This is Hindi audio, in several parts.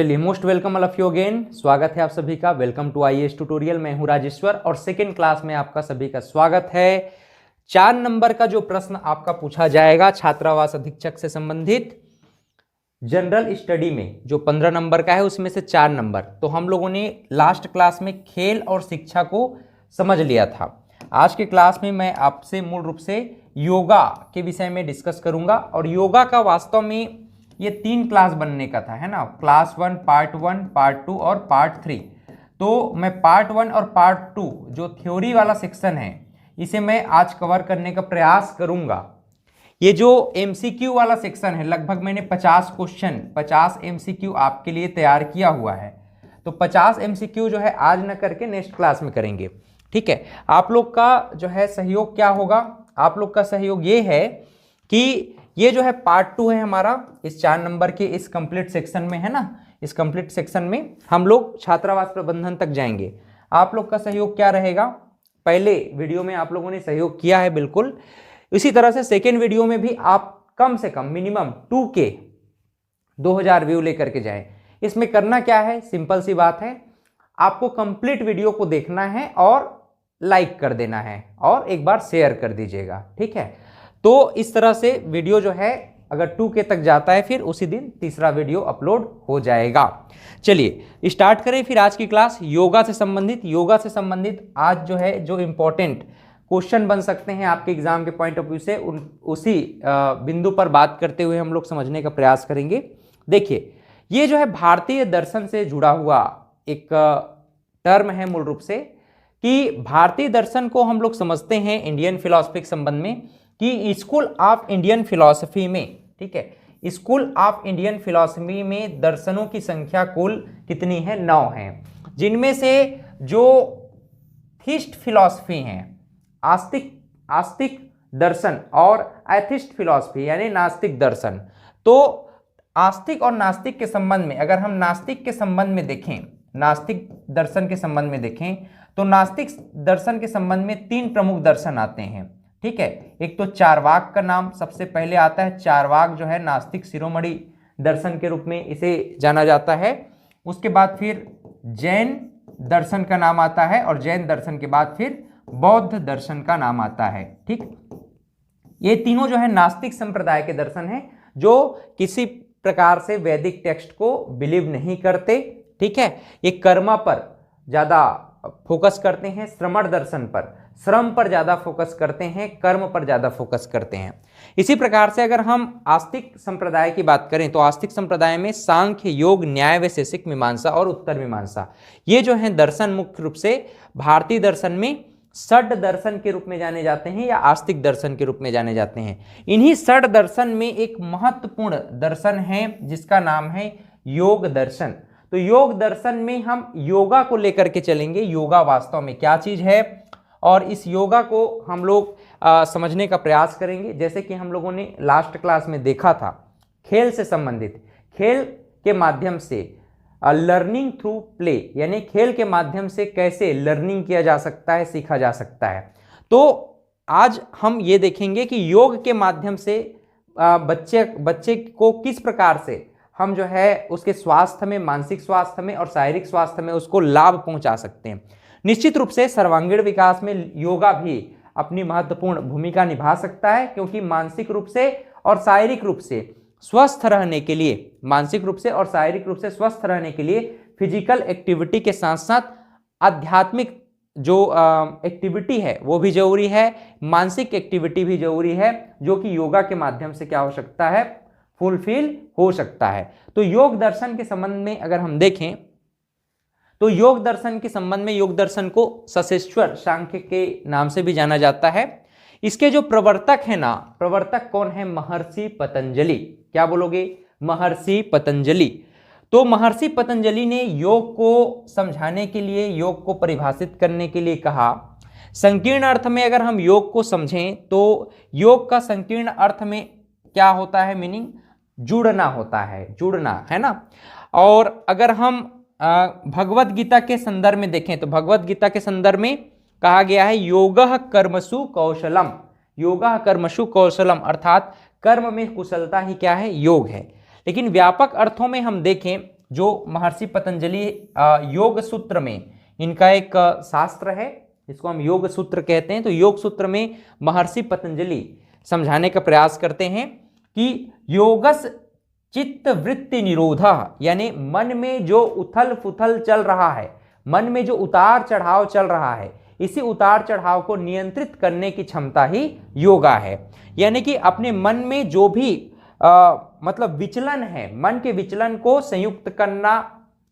चलिए, most welcome all of you again. स्वागत है आप सभी का। Welcome to IAS tutorial. मैं हूं राजेश्वर और सेकेंड क्लास में आपका सभी का स्वागत है। 4 नंबर का जो प्रश्न आपका पूछा जाएगा छात्रावास अधीक्षक से संबंधित जनरल स्टडी में, जो 15 नंबर का है उसमें से 4 नंबर तो हम लोगों ने लास्ट क्लास में खेल और शिक्षा को समझ लिया था। आज के क्लास में मैं आपसे मूल रूप से योगा के विषय में डिस्कस करूंगा और योगा का वास्तव में ये 3 क्लास बनने का था, है ना। क्लास 1, पार्ट 1, पार्ट 2 और पार्ट 3। तो मैं पार्ट 1 और पार्ट 2 जो थ्योरी वाला सेक्शन है इसे मैं आज कवर करने का प्रयास करूंगा। ये जो एमसीक्यू वाला सेक्शन है, लगभग मैंने 50 क्वेश्चन 50 एमसीक्यू आपके लिए तैयार किया हुआ है। तो 50 एमसीक्यू जो है आज न करके नेक्स्ट क्लास में करेंगे, ठीक है। आप लोग का जो है सहयोग क्या होगा, आप लोग का सहयोग ये है कि ये जो है पार्ट 2 है हमारा इस 4 नंबर के इस कंप्लीट सेक्शन में, है ना। इस कंप्लीट सेक्शन में हम लोग छात्रावास प्रबंधन तक जाएंगे। आप लोग का सहयोग क्या रहेगा, पहले वीडियो में आप लोगों ने सहयोग किया है बिल्कुल, इसी तरह से सेकेंड वीडियो में भी आप कम से कम मिनिमम 2K 2000 व्यू लेकर के जाएं। इसमें करना क्या है, सिंपल सी बात है, आपको कंप्लीट वीडियो को देखना है और लाइक कर देना है और एक बार शेयर कर दीजिएगा, ठीक है। तो इस तरह से वीडियो जो है अगर 2K तक जाता है फिर उसी दिन तीसरा वीडियो अपलोड हो जाएगा। चलिए स्टार्ट करें फिर आज की क्लास योगा से संबंधित। योगा से संबंधित आज जो है जो इम्पोर्टेंट क्वेश्चन बन सकते हैं आपके एग्जाम के पॉइंट ऑफ व्यू से उसी बिंदु पर बात करते हुए हम लोग समझने का प्रयास करेंगे। देखिए, ये जो है भारतीय दर्शन से जुड़ा हुआ एक टर्म है मूल रूप से, कि भारतीय दर्शन को हम लोग समझते हैं इंडियन फिलॉसफी के संबंध में कि स्कूल ऑफ इंडियन फिलॉसफी में, ठीक है, स्कूल ऑफ इंडियन फिलॉसफी में दर्शनों की संख्या कुल कितनी है, 9 है। जिनमें से जो थीस्ट फिलॉसफी हैं, आस्तिक दर्शन और एथिस्ट फिलॉसफी यानी नास्तिक दर्शन। तो आस्तिक और नास्तिक के संबंध में अगर हम नास्तिक के संबंध में देखें, नास्तिक दर्शन के संबंध में देखें तो नास्तिक दर्शन के संबंध में 3 प्रमुख दर्शन आते हैं, ठीक है। एक तो चारवाक का नाम सबसे पहले आता है। चारवाक जो है नास्तिक शिरोमणि दर्शन के रूप में इसे जाना जाता है। उसके बाद फिर जैन दर्शन का नाम आता है और जैन दर्शन के बाद फिर बौद्ध दर्शन का नाम आता है, ठीक। ये तीनों जो है नास्तिक संप्रदाय के दर्शन हैं जो किसी प्रकार से वैदिक टेक्स्ट को बिलीव नहीं करते, ठीक है। ये कर्मा पर ज्यादा फोकस करते हैं, श्रमण दर्शन पर, श्रम पर ज्यादा फोकस करते हैं, कर्म पर ज्यादा फोकस करते हैं। इसी प्रकार से अगर हम आस्तिक संप्रदाय की बात करें तो आस्तिक संप्रदाय में सांख्य, योग, न्याय, वैशेषिक मीमांसा और उत्तर मीमांसा, ये जो है दर्शन मुख्य रूप से भारतीय दर्शन में षड दर्शन के रूप में जाने जाते हैं या आस्तिक दर्शन के रूप में जाने जाते हैं। इन्हीं षड दर्शन में एक महत्वपूर्ण दर्शन है जिसका नाम है योग दर्शन। तो योग दर्शन में हम योगा को लेकर के चलेंगे, योगा वास्तव में क्या चीज है और इस योगा को हम लोग समझने का प्रयास करेंगे। जैसे कि हम लोगों ने लास्ट क्लास में देखा था, खेल से संबंधित, खेल के माध्यम से लर्निंग थ्रू प्ले, यानी खेल के माध्यम से कैसे लर्निंग किया जा सकता है, सीखा जा सकता है। तो आज हम ये देखेंगे कि योग के माध्यम से बच्चे को किस प्रकार से हम जो है उसके स्वास्थ्य में, मानसिक स्वास्थ्य में और शारीरिक स्वास्थ्य में उसको लाभ पहुंचा सकते हैं। निश्चित रूप से सर्वांगीण विकास में योगा भी अपनी महत्वपूर्ण भूमिका निभा सकता है, क्योंकि मानसिक रूप से और शारीरिक रूप से स्वस्थ रहने के लिए, मानसिक रूप से और शारीरिक रूप से स्वस्थ रहने के लिए फिजिकल एक्टिविटी के साथ साथ आध्यात्मिक जो एक्टिविटी है वो भी जरूरी है, मानसिक एक्टिविटी भी जरूरी है, जो कि योगा के माध्यम से क्या हो सकता है, फुलफिल हो सकता है। तो योग दर्शन के संबंध में अगर हम देखें तो योग दर्शन के संबंध में, योग दर्शन को सशेश्वर सांख्य के नाम से भी जाना जाता है। इसके जो प्रवर्तक है ना, प्रवर्तक कौन है, महर्षि पतंजलि। क्या बोलोगे, महर्षि पतंजलि। तो महर्षि पतंजलि ने योग को समझाने के लिए, योग को परिभाषित करने के लिए कहा, संकीर्ण अर्थ में अगर हम योग को समझें तो योग का संकीर्ण अर्थ में क्या होता है, मीनिंग जुड़ना होता है, जुड़ना, है ना। और अगर हम भगवत गीता के संदर्भ में देखें तो भगवत गीता के संदर्भ में कहा गया है योगः कर्मसु कौशलम, योगः कर्मसु कौशलम, अर्थात कर्म में कुशलता ही क्या है, योग है। लेकिन व्यापक अर्थों में हम देखें जो महर्षि पतंजलि योग सूत्र में इनका एक शास्त्र है, इसको हम योग सूत्र कहते हैं। तो योग सूत्र में महर्षि पतंजलि समझाने का प्रयास करते हैं कि योगस चित्त वृत्ति निरोधः, यानी मन में जो उथल पुथल चल रहा है, मन में जो उतार चढ़ाव चल रहा है, इसी उतार चढ़ाव को नियंत्रित करने की क्षमता ही योगा है। यानी कि अपने मन में जो भी मतलब विचलन है, मन के विचलन को संयुक्त करना,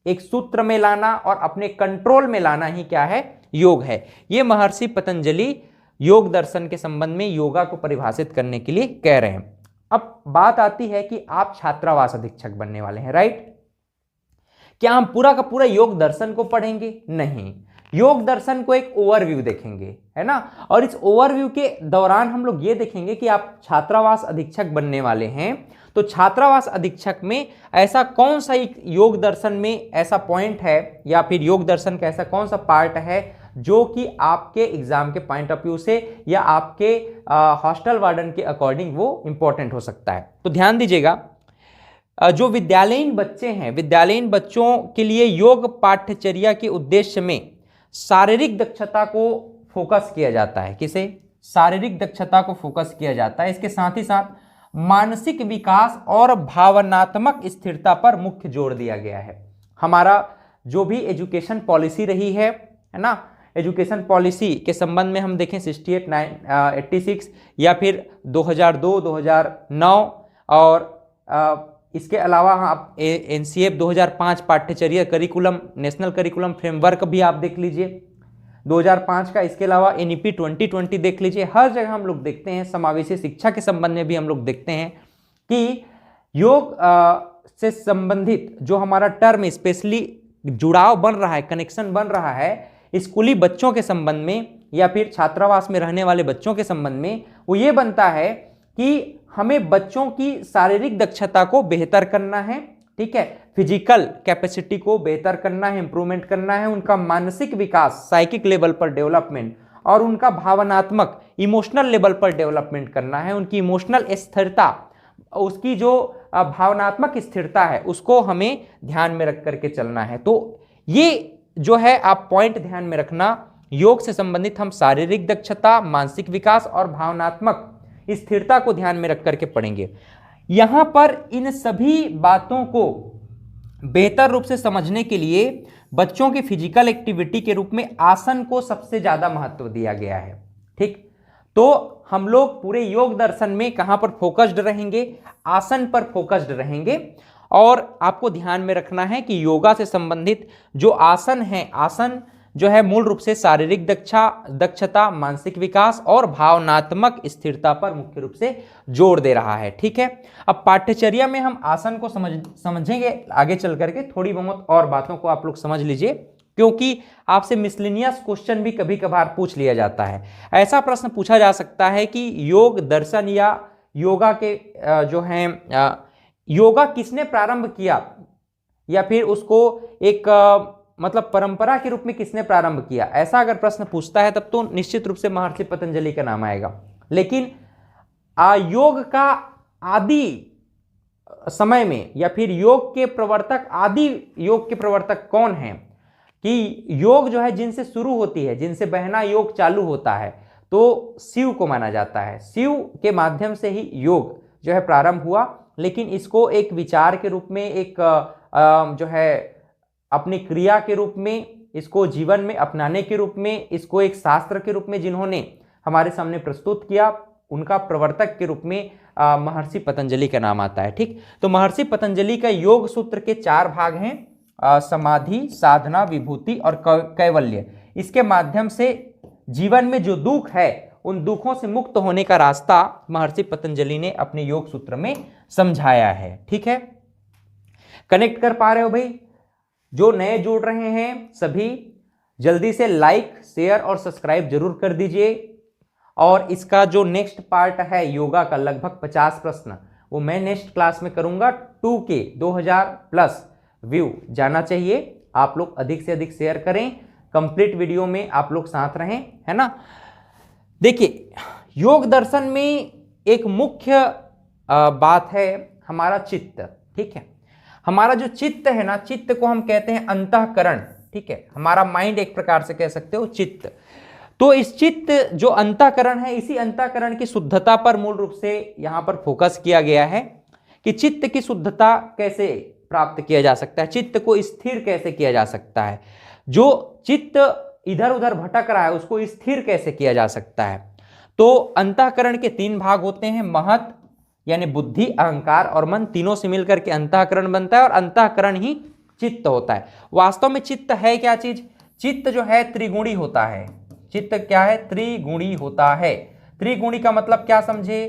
एक सूत्र में लाना और अपने कंट्रोल में लाना ही क्या है, योग है। ये महर्षि पतंजलि योग दर्शन के संबंध में योगा को परिभाषित करने के लिए कह रहे हैं। अब बात आती है कि आप छात्रावास अधीक्षक बनने वाले हैं, राइट। क्या हम पूरा का पूरा योग दर्शन को पढ़ेंगे? नहीं, योग दर्शन को एक ओवरव्यू देखेंगे, है ना। और इस ओवरव्यू के दौरान हम लोग ये देखेंगे कि आप छात्रावास अधीक्षक बनने वाले हैं, तो छात्रावास अधीक्षक में ऐसा कौन सा योग दर्शन में ऐसा पॉइंट है या फिर योग दर्शन का ऐसा कौन सा पार्ट है जो कि आपके एग्जाम के पॉइंट ऑफ व्यू से या आपके हॉस्टल वार्डन के अकॉर्डिंग वो इंपॉर्टेंट हो सकता है। तो ध्यान दीजिएगा, जो विद्यालयीन बच्चे हैं, विद्यालयीन बच्चों के लिए योग पाठ्यचर्या के उद्देश्य में शारीरिक दक्षता को फोकस किया जाता है। किसे? शारीरिक दक्षता को फोकस किया जाता है। इसके साथ ही साथ मानसिक विकास और भावनात्मक स्थिरता पर मुख्य जोर दिया गया है। हमारा जो भी एजुकेशन पॉलिसी रही है ना, एजुकेशन पॉलिसी के संबंध में हम देखें 68, 86 या फिर 2002, 2009 और इसके अलावा आप NCF 2005 पाठ्यचर्या करिकुलम, नेशनल करिकुलम फ्रेमवर्क भी आप देख लीजिए 2005 का। इसके अलावा NEP 2020 देख लीजिए। हर जगह हम लोग देखते हैं, समावेशी शिक्षा के संबंध में भी हम लोग देखते हैं कि योग से संबंधित जो हमारा टर्म स्पेशली जुड़ाव बन रहा है, कनेक्शन बन रहा है स्कूली बच्चों के संबंध में या फिर छात्रावास में रहने वाले बच्चों के संबंध में, वो ये बनता है कि हमें बच्चों की शारीरिक दक्षता को बेहतर करना है, ठीक है, फिजिकल कैपेसिटी को बेहतर करना है, इंप्रूवमेंट करना है, उनका मानसिक विकास साइकिक लेवल पर डेवलपमेंट और उनका भावनात्मक इमोशनल लेवल पर डेवलपमेंट करना है, उनकी इमोशनल स्थिरता, उसकी जो भावनात्मक स्थिरता है उसको हमें ध्यान में रख करके चलना है। तो ये जो है आप पॉइंट ध्यान में रखना, योग से संबंधित हम शारीरिक दक्षता, मानसिक विकास और भावनात्मक स्थिरता को ध्यान में रख करके पढ़ेंगे। यहां पर इन सभी बातों को बेहतर रूप से समझने के लिए बच्चों की फिजिकल एक्टिविटी के रूप में आसन को सबसे ज्यादा महत्व दिया गया है, ठीक। तो हम लोग पूरे योग दर्शन में कहां पर फोकस्ड रहेंगे? आसन पर फोकस्ड रहेंगे। और आपको ध्यान में रखना है कि योगा से संबंधित जो आसन है, आसन जो है मूल रूप से शारीरिक दक्षता, मानसिक विकास और भावनात्मक स्थिरता पर मुख्य रूप से जोर दे रहा है, ठीक है। अब पाठ्यचर्या में हम आसन को समझेंगे आगे चल करके। थोड़ी बहुत और बातों को आप लोग समझ लीजिए, क्योंकि आपसे मिसलेनियस क्वेश्चन भी कभी कभार पूछ लिया जाता है। ऐसा प्रश्न पूछा जा सकता है कि योग दर्शन या योगा के जो हैं योगा किसने प्रारंभ किया, या फिर उसको एक मतलब परंपरा के रूप में किसने प्रारंभ किया। ऐसा अगर प्रश्न पूछता है तब तो निश्चित रूप से महर्षि पतंजलि का नाम आएगा। लेकिन योग का आदि समय में या फिर योग के प्रवर्तक, आदि योग के प्रवर्तक कौन हैं, कि योग जो है जिनसे शुरू होती है, जिनसे बहना योग चालू होता है, तो शिव को माना जाता है। शिव के माध्यम से ही योग जो है प्रारंभ हुआ। लेकिन इसको एक विचार के रूप में, एक जो है अपनी क्रिया के रूप में, इसको जीवन में अपनाने के रूप में, इसको एक शास्त्र के रूप में जिन्होंने हमारे सामने प्रस्तुत किया, उनका प्रवर्तक के रूप में महर्षि पतंजलि का नाम आता है, ठीक। तो महर्षि पतंजलि का योग सूत्र के 4 भाग हैं, समाधि, साधना, विभूति और कैवल्य। इसके माध्यम से जीवन में जो दुख है उन दुखों से मुक्त होने का रास्ता महर्षि पतंजलि ने अपने योग सूत्र में समझाया है, ठीक है। कनेक्ट कर पा रहे हो भाई? जो नए जुड़ रहे हैं सभी जल्दी से लाइक, शेयर और सब्सक्राइब जरूर कर दीजिए। और इसका जो नेक्स्ट पार्ट है योगा का, लगभग 50 प्रश्न, वो मैं नेक्स्ट क्लास में करूंगा। 2K 2000+ व्यू जाना चाहिए। आप लोग अधिक से अधिक शेयर करें, कंप्लीट वीडियो में आप लोग साथ रहें, है ना। देखिए, योग दर्शन में एक मुख्य बात है हमारा चित्त, ठीक है। हमारा जो चित्त है ना, चित्त को हम कहते हैं अंतःकरण, ठीक है, हमारा माइंड एक प्रकार से कह सकते हो चित्त। तो इस चित्त जो अंतःकरण है, इसी अंतःकरण की शुद्धता पर मूल रूप से यहां पर फोकस किया गया है कि चित्त की शुद्धता कैसे प्राप्त किया जा सकता है, चित्त को स्थिर कैसे किया जा सकता है, जो चित्त इधर उधर भटक रहा है उसको स्थिर कैसे किया जा सकता है। तो अंतःकरण के 3 भाग होते हैं, महत यानी बुद्धि, अहंकार और मन, तीनों से मिलकर के अंतःकरण बनता है और अंतःकरण ही चित्त होता है। वास्तव में चित्त है क्या चीज? चित्त जो है त्रिगुणी होता है। चित्त क्या है? त्रिगुणी होता है। त्रिगुणी का मतलब क्या समझे?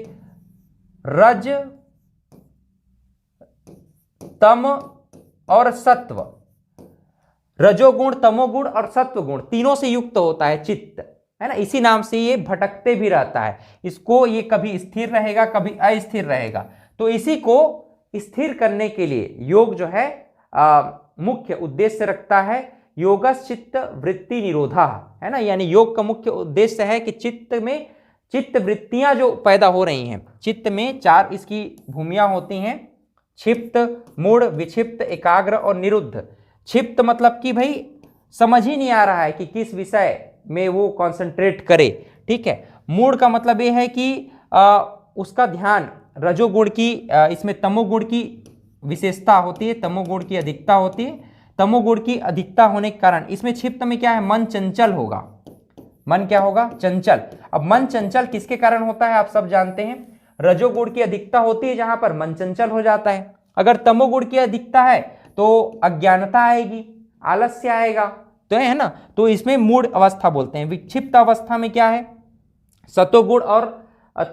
रज, तम और सत्व, रजोगुण, तमोगुण और सत्वगुण तीनों से युक्त होता है चित्त, है ना। इसी नाम से ये भटकते भी रहता है, इसको ये कभी स्थिर रहेगा कभी अस्थिर रहेगा। तो इसी को स्थिर करने के लिए योग जो है मुख्य उद्देश्य रखता है, योगश्चित्त वृत्ति निरोधा, है ना। यानी योग का मुख्य उद्देश्य है कि चित्त में चित्त वृत्तियां जो पैदा हो रही हैं, चित्त में 4 इसकी भूमियां होती हैं, क्षिप्त, मूढ़, विक्षिप्त, एकाग्र और निरुद्ध। क्षिप्त मतलब कि भाई समझ ही नहीं आ रहा है कि किस विषय में वो कंसंट्रेट करे, ठीक है। मूढ़ का मतलब ये है कि उसका ध्यान रजोगुण की, इसमें तमोगुण की विशेषता होती है, तमोगुण की अधिकता होती है। तमोगुण की अधिकता होने के कारण इसमें क्षिप्त में क्या है? मन चंचल होगा। मन क्या होगा? चंचल। अब मन चंचल किसके कारण होता है? आप सब जानते हैं, रजोगुण की अधिकता होती है जहां पर मन चंचल हो जाता है। अगर तमोगुण की अधिकता है तो अज्ञानता आएगी, आलस्य आएगा, तो है ना। तो इसमें मूढ़ अवस्था बोलते हैं। विक्षिप्त अवस्था में क्या है? सतोगुण और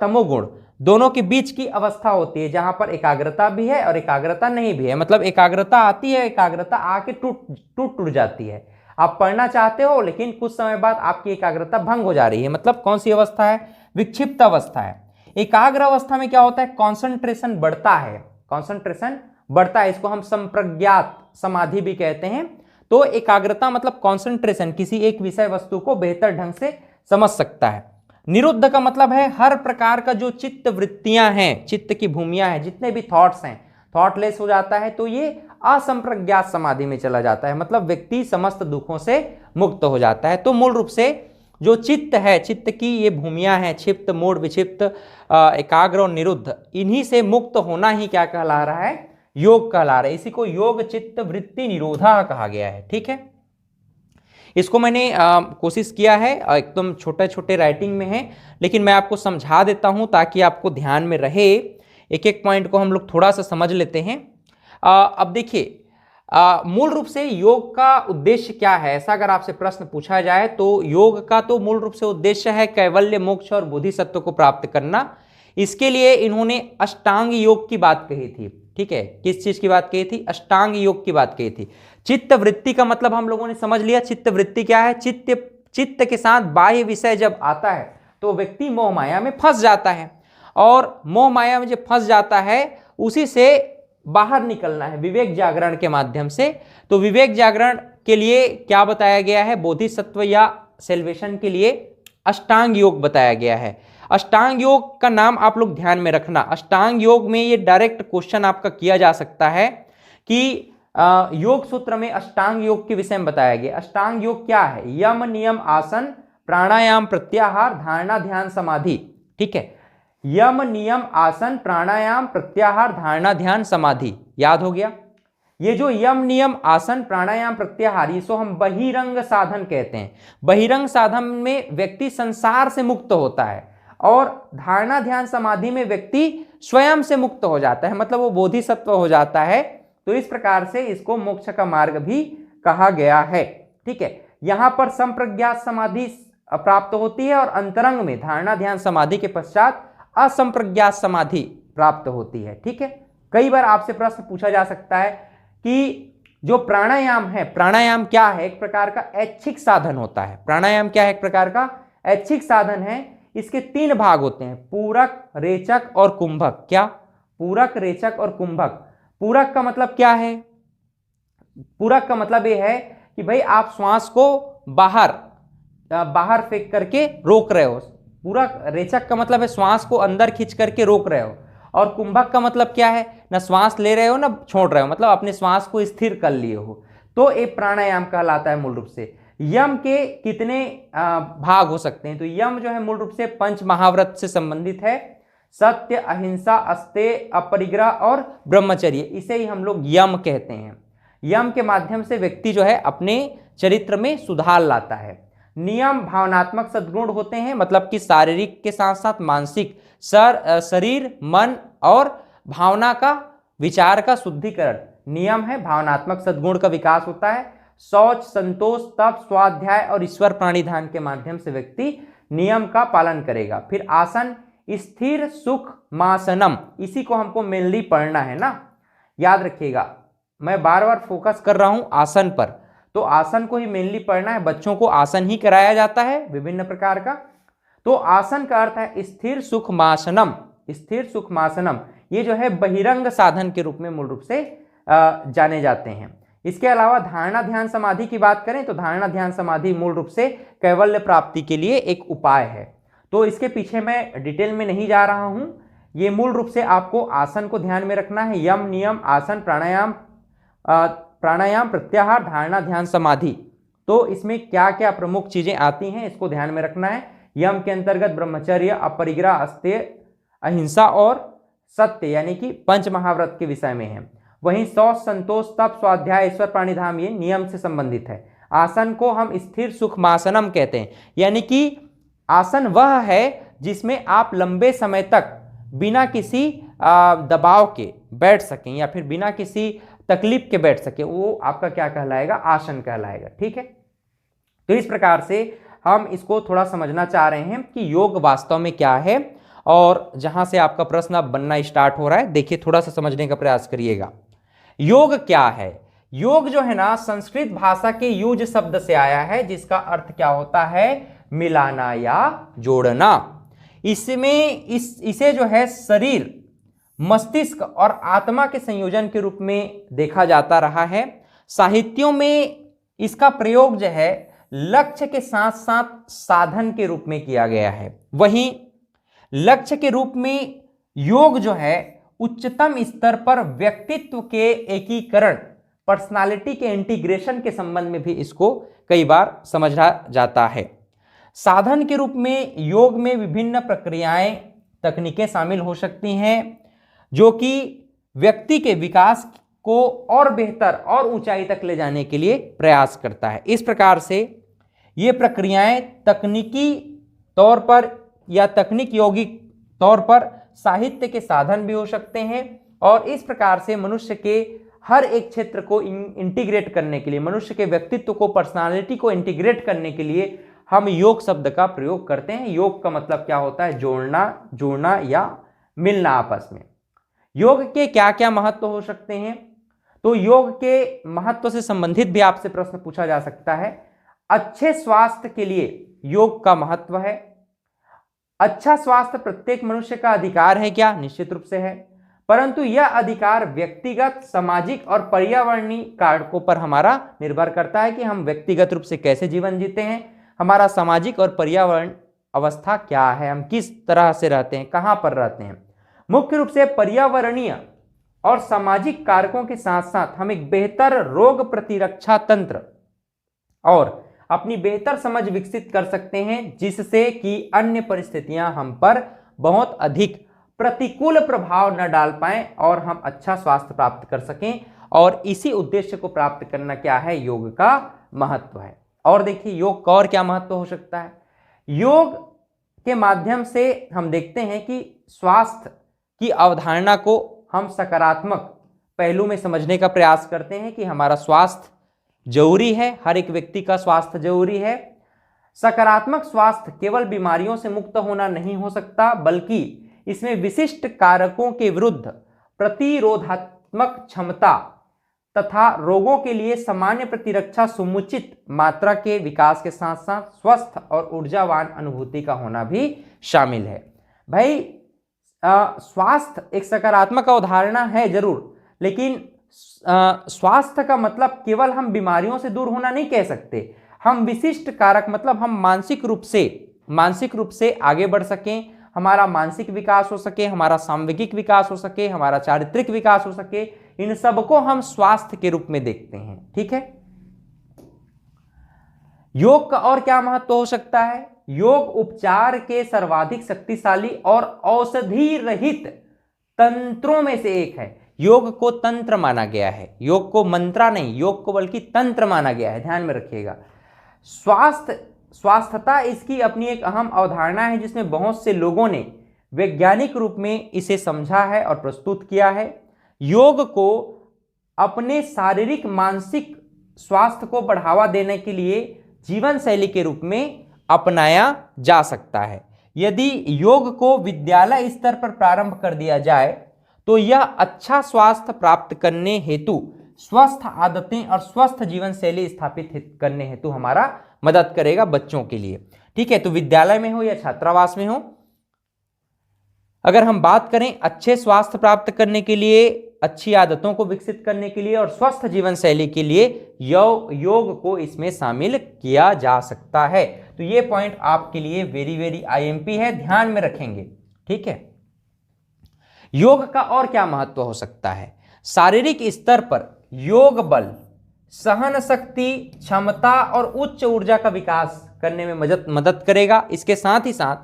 तमोगुण दोनों के बीच की अवस्था होती है, जहां पर एकाग्रता भी है और एकाग्रता नहीं भी है। मतलब एकाग्रता आती है, एकाग्रता आके टूट जाती है। आप पढ़ना चाहते हो लेकिन कुछ समय बाद आपकी एकाग्रता भंग हो जा रही है, मतलब कौन सी अवस्था है? विक्षिप्त अवस्था है। एकाग्र अवस्था में क्या होता है? कॉन्सेंट्रेशन बढ़ता है, कॉन्सेंट्रेशन बढ़ता है, इसको हम संप्रज्ञात समाधि भी कहते हैं। तो एकाग्रता मतलब कॉन्सेंट्रेशन, किसी एक विषय वस्तु को बेहतर ढंग से समझ सकता है। निरुद्ध का मतलब है हर प्रकार का जो चित्त वृत्तियां हैं, चित्त की भूमियां हैं, जितने भी थॉट्स हैं, थॉटलेस हो जाता है, तो ये असंप्रज्ञात समाधि में चला जाता है, मतलब व्यक्ति समस्त दुखों से मुक्त हो जाता है। तो मूल रूप से जो चित्त है, चित्त की ये भूमियां हैं, क्षिप्त, मूढ़, विक्षिप्त, एकाग्र और निरुद्ध, इन्हीं से मुक्त होना ही क्या कहला रहा है? योग कहला रहा है। इसी को योग चित्त वृत्ति निरोधा कहा गया है, ठीक है। इसको मैंने कोशिश किया है, एकदम छोटे छोटे राइटिंग में है, लेकिन मैं आपको समझा देता हूं ताकि आपको ध्यान में रहे। एक एक पॉइंट को हम लोग थोड़ा सा समझ लेते हैं। अब देखिए, मूल रूप से योग का उद्देश्य क्या है, ऐसा अगर आपसे प्रश्न पूछा जाए तो योग का तो मूल रूप से उद्देश्य है कैवल्य, मोक्ष और बोधिसत्व को प्राप्त करना। इसके लिए इन्होंने अष्टांग योग की बात कही थी, ठीक है। किस चीज की बात कही थी? अष्टांग योग की बात कही थी। चित्त वृत्ति का मतलब हम लोगों ने समझ लिया। चित्त वृत्ति क्या है? चित्त के साथ बाह्य विषय जब आता है तो व्यक्ति मोह माया में फंस जाता है, और मोह माया में जब फंस जाता है उसी से बाहर निकलना है विवेक जागरण के माध्यम से। तो विवेक जागरण के लिए क्या बताया गया है? बोधिसत्व या सेल्वेशन के लिए अष्टांग योग बताया गया है। अष्टांग योग का नाम आप लोग ध्यान में रखना। अष्टांग योग में ये डायरेक्ट क्वेश्चन आपका किया जा सकता है कि योग सूत्र में अष्टांग योग के विषय में बताया गया। अष्टांग योग क्या है? यम, नियम, आसन, प्राणायाम, प्रत्याहार, धारणा, ध्यान, समाधि, ठीक है। यम, नियम, आसन, प्राणायाम, प्रत्याहार, धारणा, ध्यान, समाधि, याद हो गया। ये जो यम, नियम, आसन, प्राणायाम, प्रत्याहार, इसको हम बहिरंग साधन कहते हैं। बहिरंग साधन में व्यक्ति संसार से मुक्त होता है, और धारणा, ध्यान, समाधि में व्यक्ति स्वयं से मुक्त हो जाता है, मतलब वो बोधिसत्व हो जाता है। तो इस प्रकार से इसको मोक्ष का मार्ग भी कहा गया है, ठीक है। यहां पर संप्रज्ञात समाधि प्राप्त होती है, और अंतरंग में धारणा, ध्यान, समाधि के पश्चात असंप्रज्ञात समाधि प्राप्त होती है, ठीक है। कई बार आपसे प्रश्न पूछा जा सकता है कि जो प्राणायाम है, प्राणायाम क्या है? एक प्रकार का ऐच्छिक साधन होता है। प्राणायाम क्या है? एक प्रकार का ऐच्छिक साधन है। इसके 3 भाग होते हैं, पूरक, रेचक और कुंभक। क्या? पूरक, रेचक और कुंभक। पूरक का मतलब क्या है? पूरक का मतलब यह है कि भाई आप श्वास को बाहर फेंक करके रोक रहे हो। पूरक, रेचक का मतलब है श्वास को अंदर खींच करके रोक रहे हो, और कुंभक का मतलब क्या है, ना श्वास ले रहे हो ना छोड़ रहे हो, मतलब अपने श्वास को स्थिर कर लिए हो, तो ये प्राणायाम कहलाता है मूल रूप से। यम के कितने भाग हो सकते हैं, तो यम जो है मूल रूप से पंच महाव्रत से संबंधित है, सत्य, अहिंसा, अस्तेय, अपरिग्रह और ब्रह्मचर्य, इसे ही हम लोग यम कहते हैं। यम के माध्यम से व्यक्ति जो है अपने चरित्र में सुधार लाता है। नियम भावनात्मक सद्गुण होते हैं, मतलब कि शारीरिक के साथ साथ मानसिक, शरीर, मन और भावना का, विचार का शुद्धिकरण नियम है। भावनात्मक सद्गुण का विकास होता है। शौच, संतोष, तप, स्वाध्याय और ईश्वर प्राणिधान के माध्यम से व्यक्ति नियम का पालन करेगा। फिर आसन, स्थिर सुख मासनम, इसी को हमको मेनली पढ़ना है ना, याद रखिएगा, मैं बार बार फोकस कर रहा हूं आसन पर, तो आसन को ही मेनली पढ़ना है। बच्चों को आसन ही कराया जाता है विभिन्न प्रकार का। तो आसन का अर्थ है स्थिर सुख मासनम, स्थिर सुख मासनम, ये जो है बहिरंग साधन के रूप में मूल रूप से जाने जाते हैं। इसके अलावा धारणा ध्यान समाधि की बात करें तो धारणा ध्यान समाधि मूल रूप से कैवल्य प्राप्ति के लिए एक उपाय है, तो इसके पीछे मैं डिटेल में नहीं जा रहा हूं। ये मूल रूप से आपको आसन को ध्यान में रखना है, यम, नियम, आसन, प्राणायाम, प्रत्याहार, धारणा ध्यान समाधि, तो इसमें क्या क्या प्रमुख चीजें आती हैं इसको ध्यान में रखना है। यम के अंतर्गत ब्रह्मचर्य, अपरिग्रह, अस्तेय, अहिंसा और सत्य यानी कि पंच महाव्रत के विषय में है। वहीं शौच, संतोष, तप, स्वाध्याय, ईश्वर प्राणिधाम ये नियम से संबंधित है। आसन को हम स्थिर सुखमासनम कहते हैं, यानी कि आसन वह है जिसमें आप लंबे समय तक बिना किसी दबाव के बैठ सकें या फिर बिना किसी तकलीफ के बैठ सके, वो आपका क्या कहलाएगा, आसन कहलाएगा। ठीक है, तो इस प्रकार से हम इसको थोड़ा समझना चाह रहे हैं कि योग वास्तव में क्या है, और जहां से आपका प्रश्न अब बनना स्टार्ट हो रहा है, देखिए थोड़ा सा समझने का प्रयास करिएगा। योग क्या है? योग जो है ना संस्कृत भाषा के युज शब्द से आया है, जिसका अर्थ क्या होता है, मिलाना या जोड़ना। इसमें इसे जो है शरीर, मस्तिष्क और आत्मा के संयोजन के रूप में देखा जाता रहा है। साहित्यों में इसका प्रयोग जो है लक्ष्य के साथ साथ साधन के रूप में किया गया है। वहीं लक्ष्य के रूप में योग जो है उच्चतम स्तर पर व्यक्तित्व के एकीकरण, पर्सनालिटी के इंटीग्रेशन के संबंध में भी इसको कई बार समझा जाता है। साधन के रूप में योग में विभिन्न प्रक्रियाएं, तकनीकें शामिल हो सकती हैं जो कि व्यक्ति के विकास को और बेहतर और ऊंचाई तक ले जाने के लिए प्रयास करता है। इस प्रकार से ये प्रक्रियाएं तकनीकी तौर पर या तकनीक यौगिक तौर पर साहित्य के साधन भी हो सकते हैं, और इस प्रकार से मनुष्य के हर एक क्षेत्र को इंटीग्रेट करने के लिए, मनुष्य के व्यक्तित्व को, पर्सनालिटी को इंटीग्रेट करने के लिए हम योग शब्द का प्रयोग करते हैं। योग का मतलब क्या होता है, जोड़ना, जुड़ना या मिलना आपस में। योग के क्या क्या महत्व हो सकते हैं, तो योग के महत्व से संबंधित भी आपसे प्रश्न पूछा जा सकता है। अच्छे स्वास्थ्य के लिए योग का महत्व है। अच्छा स्वास्थ्य प्रत्येक मनुष्य का अधिकार है क्या, निश्चित रूप से है, परंतु यह अधिकार व्यक्तिगत, सामाजिक और पर्यावरणीय कारकों पर हमारा निर्भर करता है कि हम व्यक्तिगत रूप से कैसे जीवन जीते हैं, हमारा सामाजिक और पर्यावरण अवस्था क्या है, हम किस तरह से रहते हैं, कहां पर रहते हैं। मुख्य रूप से पर्यावरणीय और सामाजिक कारकों के साथ साथ हम एक बेहतर रोग प्रतिरक्षा तंत्र और अपनी बेहतर समझ विकसित कर सकते हैं, जिससे कि अन्य परिस्थितियां हम पर बहुत अधिक प्रतिकूल प्रभाव न डाल पाएं और हम अच्छा स्वास्थ्य प्राप्त कर सकें। और इसी उद्देश्य को प्राप्त करना क्या है, योग का महत्व है। और देखिए योग का और क्या महत्व हो सकता है। योग के माध्यम से हम देखते हैं कि स्वास्थ्य की अवधारणा को हम सकारात्मक पहलू में समझने का प्रयास करते हैं कि हमारा स्वास्थ्य जरूरी है, हर एक व्यक्ति का स्वास्थ्य जरूरी है। सकारात्मक स्वास्थ्य केवल बीमारियों से मुक्त होना नहीं हो सकता, बल्कि इसमें विशिष्ट कारकों के विरुद्ध प्रतिरोधात्मक क्षमता तथा रोगों के लिए सामान्य प्रतिरक्षा समुचित मात्रा के विकास के साथ साथ स्वस्थ और ऊर्जावान अनुभूति का होना भी शामिल है। भाई स्वास्थ्य एक सकारात्मक अवधारणा है जरूर, लेकिन स्वास्थ्य का मतलब केवल हम बीमारियों से दूर होना नहीं कह सकते। हम विशिष्ट कारक मतलब हम मानसिक रूप से आगे बढ़ सकें, हमारा मानसिक विकास हो सके, हमारा सामूहिक विकास हो सके, हमारा चारित्रिक विकास हो सके, इन सबको हम स्वास्थ्य के रूप में देखते हैं। ठीक है। योग का और क्या महत्व हो सकता है? योग उपचार के सर्वाधिक शक्तिशाली और औषधि रहित तंत्रों में से एक है। योग को तंत्र माना गया है, योग को मंत्रा नहीं, योग को बल्कि तंत्र माना गया है, ध्यान में रखिएगा। स्वास्थ्यता इसकी अपनी एक अहम अवधारणा है, जिसमें बहुत से लोगों ने वैज्ञानिक रूप में इसे समझा है और प्रस्तुत किया है। योग को अपने शारीरिक मानसिक स्वास्थ्य को बढ़ावा देने के लिए जीवन शैली के रूप में अपनाया जा सकता है। यदि योग को विद्यालय स्तर पर प्रारंभ कर दिया जाए तो यह अच्छा स्वास्थ्य प्राप्त करने हेतु, स्वस्थ आदतें और स्वस्थ जीवन शैली स्थापित करने हेतु हमारा मदद करेगा बच्चों के लिए। ठीक है। तो विद्यालय में हो या छात्रावास में हो, अगर हम बात करें अच्छे स्वास्थ्य प्राप्त करने के लिए, अच्छी आदतों को विकसित करने के लिए और स्वस्थ जीवन शैली के लिए योग को इसमें शामिल किया जा सकता है। तो ये पॉइंट आपके लिए वेरी वेरी आईएमपी है, ध्यान में रखेंगे। ठीक है। योग का और क्या महत्व हो सकता है? शारीरिक स्तर पर योग बल, सहन शक्ति, क्षमता और उच्च ऊर्जा का विकास करने में मदद करेगा। इसके साथ ही साथ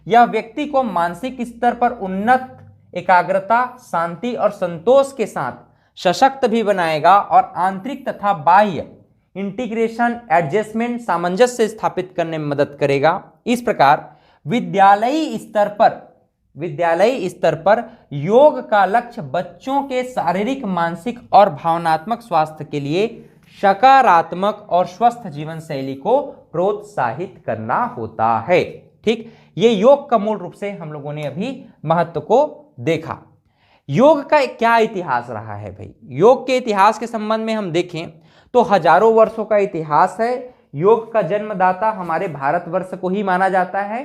यह व्यक्ति को मानसिक स्तर पर उन्नत, एकाग्रता, शांति और संतोष के साथ सशक्त भी बनाएगा और आंतरिक तथा बाह्य इंटीग्रेशन, एडजस्टमेंट, सामंजस्य स्थापित करने में मदद करेगा। इस प्रकार विद्यालयी स्तर पर योग का लक्ष्य बच्चों के शारीरिक, मानसिक और भावनात्मक स्वास्थ्य के लिए सकारात्मक और स्वस्थ जीवन शैली को प्रोत्साहित करना होता है। ठीक, ये योग का मूल रूप से हम लोगों ने अभी महत्व को देखा। योग का क्या इतिहास रहा है भाई? योग के इतिहास के संबंध में हम देखें तो हजारों वर्षों का इतिहास है। योग का जन्मदाता हमारे भारतवर्ष को ही माना जाता है।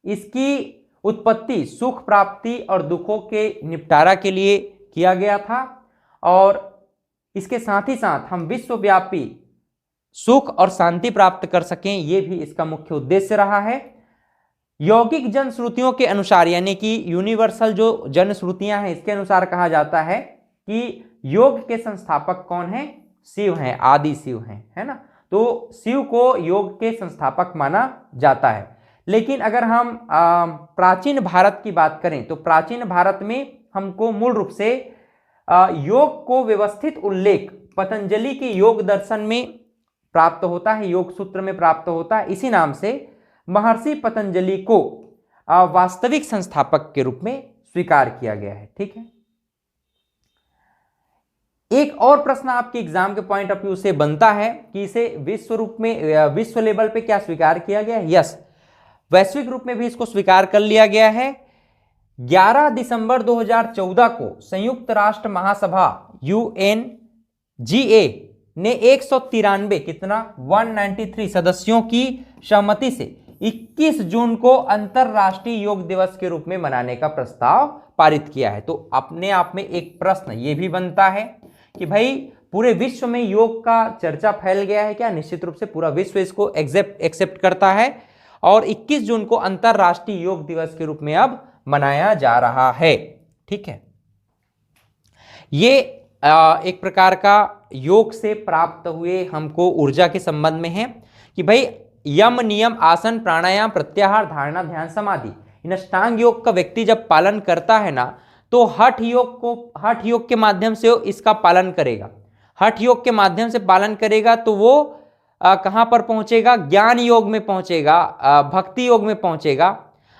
इसकी उत्पत्ति सुख प्राप्ति और दुखों के निपटारा के लिए किया गया था और इसके साथ ही साथ हम विश्वव्यापी सुख और शांति प्राप्त कर सकें, ये भी इसका मुख्य उद्देश्य रहा है। यौगिक जनश्रुतियों के अनुसार, यानी कि यूनिवर्सल जो जनश्रुतियां हैं, इसके अनुसार कहा जाता है कि योग के संस्थापक कौन हैं? शिव हैं, आदि शिव हैं, है ना। तो शिव को योग के संस्थापक माना जाता है। लेकिन अगर हम प्राचीन भारत की बात करें तो प्राचीन भारत में हमको मूल रूप से योग को व्यवस्थित उल्लेख पतंजलि के योग दर्शन में प्राप्त होता है, योग सूत्र में प्राप्त होता है। इसी नाम से महर्षि पतंजलि को वास्तविक संस्थापक के रूप में स्वीकार किया गया है। ठीक है। एक और प्रश्न आपके एग्जाम के पॉइंट ऑफ व्यू से बनता है कि इसे विश्व रूप में, विश्व लेवल पे क्या स्वीकार किया गया है? यस, वैश्विक रूप में भी इसको स्वीकार कर लिया गया है। 11 दिसंबर 2014 को संयुक्त राष्ट्र महासभा UNGA ने 193 कितना 193 सदस्यों की सहमति से 21 जून को अंतरराष्ट्रीय योग दिवस के रूप में मनाने का प्रस्ताव पारित किया है। तो अपने आप में एक प्रश्न ये भी बनता है कि भाई पूरे विश्व में योग का चर्चा फैल गया है क्या? निश्चित रूप से पूरा विश्व इसको एक्सेप्ट करता है और 21 जून को अंतरराष्ट्रीय योग दिवस के रूप में अब मनाया जा रहा है। ठीक है। ये एक प्रकार का योग से प्राप्त हुए हमको ऊर्जा के संबंध में है कि भाई यम, नियम, आसन, प्राणायाम, प्रत्याहार, धारणा, ध्यान, समाधि, इन अष्टांग योग का व्यक्ति जब पालन करता है ना तो हठ योग के माध्यम से इसका पालन करेगा। हठ योग के माध्यम से पालन करेगा तो वो कहाँ पर पहुंचेगा? ज्ञान योग में पहुंचेगा, भक्ति योग में पहुंचेगा।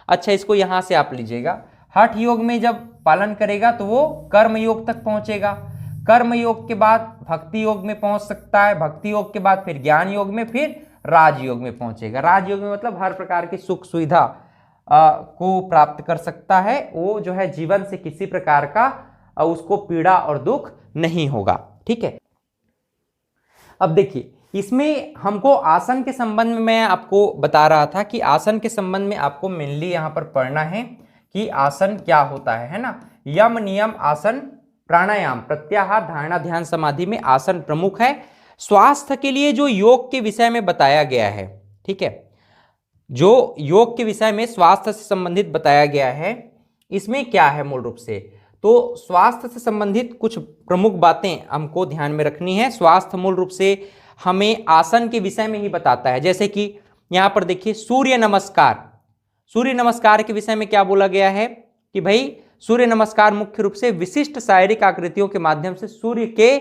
अच्छा, इसको यहां से आप लीजिएगा। हठ योग में जब पालन करेगा तो वो कर्म योग तक पहुंचेगा। कर्म योग के बाद भक्ति योग में पहुंच सकता है। भक्ति योग के बाद फिर ज्ञान योग में, फिर राजयोग में पहुंचेगा। राजयोग में मतलब हर प्रकार की सुख सुविधा को प्राप्त कर सकता है। वो जो है जीवन से किसी प्रकार का उसको पीड़ा और दुख नहीं होगा। ठीक है। अब देखिए, इसमें हमको आसन के संबंध में मैं आपको बता रहा था कि आसन के संबंध में आपको मेनली यहां पर पढ़ना है कि आसन क्या होता है ना। यम, नियम, आसन, प्राणायाम, प्रत्याहार, धारणा, ध्यान, समाधि में आसन प्रमुख है। स्वास्थ्य के लिए जो योग के विषय में बताया गया है, ठीक है, जो योग के विषय में स्वास्थ्य से संबंधित बताया गया है, इसमें क्या है मूल रूप से, तो स्वास्थ्य से संबंधित कुछ प्रमुख बातें हमको ध्यान में रखनी है। स्वास्थ्य मूल रूप से हमें आसन के विषय में ही बताता है। जैसे कि यहाँ पर देखिए सूर्य नमस्कार, सूर्य नमस्कार के विषय में क्या बोला गया है कि भाई सूर्य नमस्कार मुख्य रूप से विशिष्ट शारीरिक आकृतियों के माध्यम से सूर्य के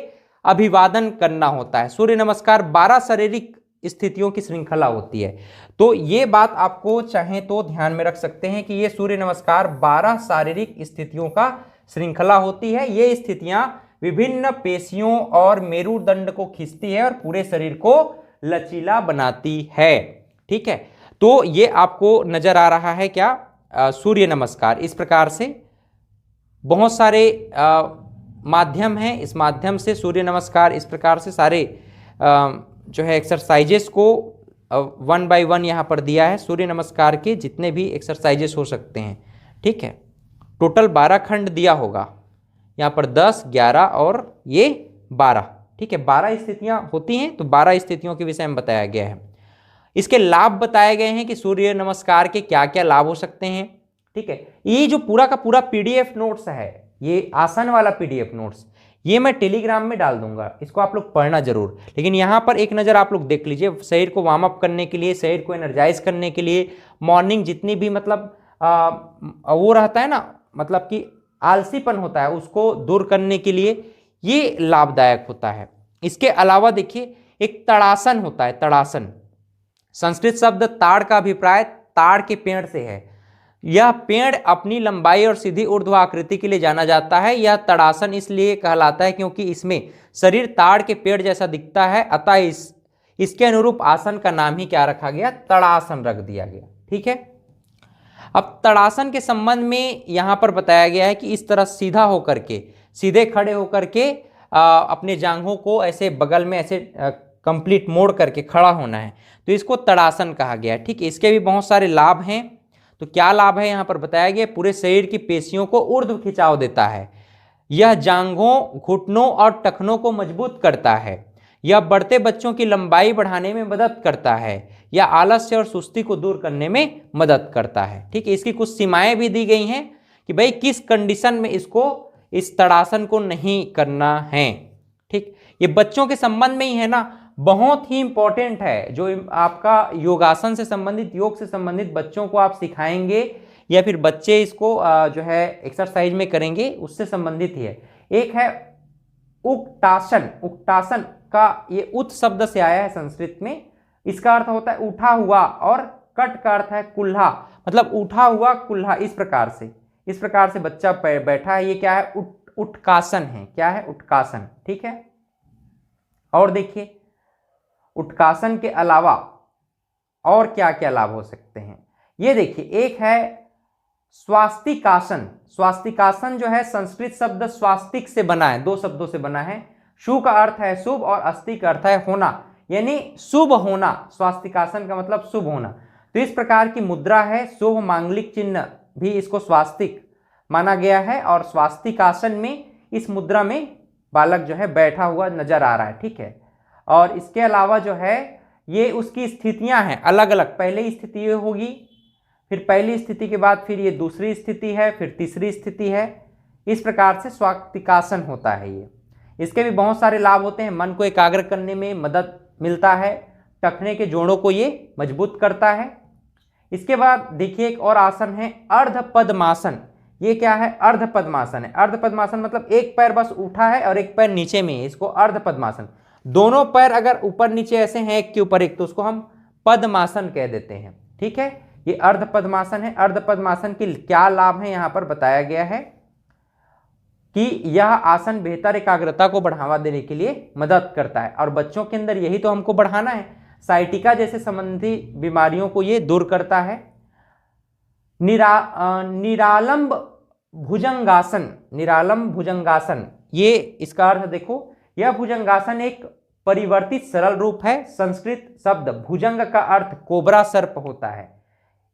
अभिवादन करना होता है। सूर्य नमस्कार 12 शारीरिक स्थितियों की श्रृंखला होती है। तो ये बात आपको चाहें तो ध्यान में रख सकते हैं कि ये सूर्य नमस्कार 12 शारीरिक स्थितियों का श्रृंखला होती है। ये स्थितियां विभिन्न पेशियों और मेरुदंड को खींचती है और पूरे शरीर को लचीला बनाती है। ठीक है, तो ये आपको नजर आ रहा है क्या, सूर्य नमस्कार। इस प्रकार से बहुत सारे माध्यम हैं, इस माध्यम से सूर्य नमस्कार इस प्रकार से सारे जो है एक्सरसाइजेस को 1 by 1 यहाँ पर दिया है। सूर्य नमस्कार के जितने भी एक्सरसाइजेस हो सकते हैं, ठीक है, टोटल 12 खंड दिया होगा यहाँ पर, 10, 11 और ये 12। ठीक है, 12 स्थितियाँ होती हैं, तो 12 स्थितियों के विषय में बताया गया है। इसके लाभ बताए गए हैं कि सूर्य नमस्कार के क्या क्या लाभ हो सकते हैं। ठीक है, ये जो पूरा का पूरा पीडीएफ नोट्स है, ये आसन वाला पीडीएफ नोट्स, ये मैं टेलीग्राम में डाल दूंगा, इसको आप लोग पढ़ना जरूर। लेकिन यहाँ पर एक नज़र आप लोग देख लीजिए, शरीर को वार्म अप करने के लिए, शरीर को एनर्जाइज करने के लिए, मॉर्निंग जितनी भी मतलब वो रहता है ना, मतलब कि आलसीपन होता है, उसको दूर करने के लिए ये लाभदायक होता है। इसके अलावा देखिए एक तड़ासन होता है, तड़ासन, संस्कृत शब्द ताड़ का अभिप्राय ताड़ के पेड़ से है। यह पेड़ अपनी लंबाई और सीधी ऊर्ध्व आकृति के लिए जाना जाता है। यह तड़ासन इसलिए कहलाता है क्योंकि इसमें शरीर ताड़ के पेड़ जैसा दिखता है, अतः इसके अनुरूप आसन का नाम ही क्या रखा गया, तड़ासन रख दिया गया। ठीक है, अब तड़ासन के संबंध में यहाँ पर बताया गया है कि इस तरह सीधा होकर के, सीधे खड़े होकर के अपने जांघों को ऐसे बगल में ऐसे कंप्लीट मोड़ करके खड़ा होना है, तो इसको तड़ासन कहा गया है। ठीक है, इसके भी बहुत सारे लाभ हैं। तो क्या लाभ है यहाँ पर बताया गया, पूरे शरीर की पेशियों को ऊर्ध्व खिंचाव देता है। यह जांघों, घुटनों और टखनों को मजबूत करता है। यह बढ़ते बच्चों की लंबाई बढ़ाने में मदद करता है। यह आलस्य और सुस्ती को दूर करने में मदद करता है। ठीक है, इसकी कुछ सीमाएं भी दी गई हैं कि भाई किस कंडीशन में इसको, इस तड़ासन को नहीं करना है। ठीक, ये बच्चों के संबंध में ही है ना, बहुत ही इंपॉर्टेंट है। जो आपका योगासन से संबंधित, योग से संबंधित बच्चों को आप सिखाएंगे या फिर बच्चे इसको जो है एक्सरसाइज में करेंगे, उससे संबंधित ही है। एक है उक्टासन, उक्टासन का ये उत शब्द से आया है संस्कृत में। इसका अर्थ होता है उठा हुआ, और कट का अर्थ है कुल्हा, मतलब उठा हुआ कुल्हा। इस प्रकार से बच्चा बैठा है, ये क्या है, उत्कासन है। क्या है, उत्कासन। ठीक है, और देखिए उत्कासन के अलावा और क्या क्या लाभ हो सकते हैं, ये देखिए। एक है स्वास्तिकासन। स्वास्तिकासन जो है संस्कृत शब्द स्वास्तिक से बना है, 2 शब्दों से बना है। शु का अर्थ है शुभ और अस्ति का अर्थ है होना, यानी शुभ होना। स्वास्तिकासन का मतलब शुभ होना। तो इस प्रकार की मुद्रा है, शुभ मांगलिक चिन्ह भी इसको स्वास्तिक माना गया है, और स्वास्तिकासन में इस मुद्रा में बालक जो है बैठा हुआ नजर आ रहा है। ठीक है, और इसके अलावा जो है ये उसकी स्थितियां हैं अलग अलग। पहले स्थिति होगी, फिर पहली स्थिति के बाद फिर ये दूसरी स्थिति है, फिर तीसरी स्थिति है। इस प्रकार से स्वास्तिकासन होता है ये। इसके भी बहुत सारे लाभ होते हैं। मन को एकाग्र करने में मदद मिलता है, टखने के जोड़ों को ये मजबूत करता है। इसके बाद देखिए एक और आसन है अर्धपद्मासन। ये क्या है, अर्धपद्मासन है। अर्धपद्मासन मतलब एक पैर बस उठा है और एक पैर नीचे में है, इसको अर्धपद्मासन। दोनों पैर अगर ऊपर नीचे ऐसे हैं एक के ऊपर एक, तो उसको हम पद्मासन कह देते हैं। ठीक है, ये अर्धपद्मासन है। अर्धपद्मासन के क्या लाभ हैं यहाँ पर बताया गया है कि यह आसन बेहतर एकाग्रता को बढ़ावा देने के लिए मदद करता है, और बच्चों के अंदर यही तो हमको बढ़ाना है। साइटिका जैसे संबंधी बीमारियों को ये दूर करता है। निरालंब भुजंगासन, निरालंब भुजंगासन, ये इसका अर्थ देखो, यह भुजंगासन एक परिवर्तित सरल रूप है। संस्कृत शब्द भुजंग का अर्थ कोबरा सर्प होता है।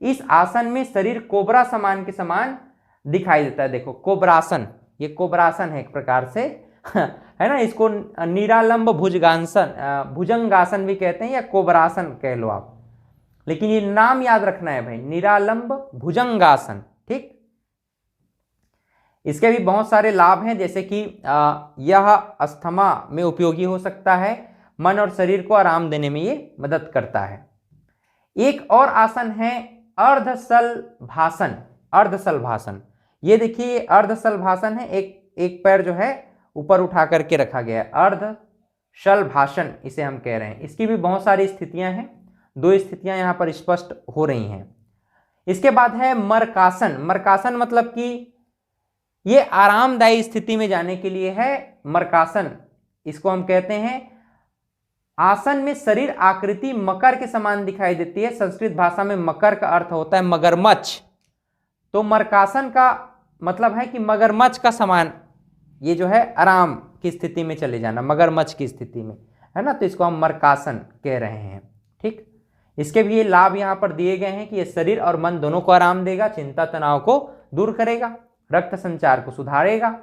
इस आसन में शरीर कोबरा समान के समान दिखाई देता है। देखो कोबरासन, ये कोबरासन है एक प्रकार से है ना। इसको निरालंब भुजंगासन भी कहते हैं, या कोबरासन कह लो आप। लेकिन ये नाम याद रखना है भाई, निरालंब भुजंगासन। ठीक, इसके भी बहुत सारे लाभ हैं, जैसे कि यह अस्थमा में उपयोगी हो सकता है, मन और शरीर को आराम देने में ये मदद करता है। एक और आसन है अर्धशलभासन। अर्धशलभासन, ये देखिए अर्धशलभासन है, एक पैर जो है ऊपर उठा करके रखा गया है, अर्धशलभासन इसे हम कह रहे हैं। इसकी भी बहुत सारी स्थितियां हैं, 2 स्थितियां यहां पर स्पष्ट हो रही हैं। इसके बाद है मरकासन। मरकासन मतलब कि ये आरामदायी स्थिति में जाने के लिए है मरकासन। इसको हम कहते हैं आसन में शरीर आकृति मकर के समान दिखाई देती है। संस्कृत भाषा में मकर का अर्थ होता है मगरमच्छ, तो मरकासन का मतलब है कि मगरमच्छ का समान ये जो है आराम की स्थिति में चले जाना, मगरमच्छ की स्थिति में, है ना, तो इसको हम मरकासन कह रहे हैं। ठीक, इसके भी ये लाभ यहाँ पर दिए गए हैं कि ये शरीर और मन दोनों को आराम देगा, चिंता तनाव को दूर करेगा, रक्त संचार को सुधारेगा।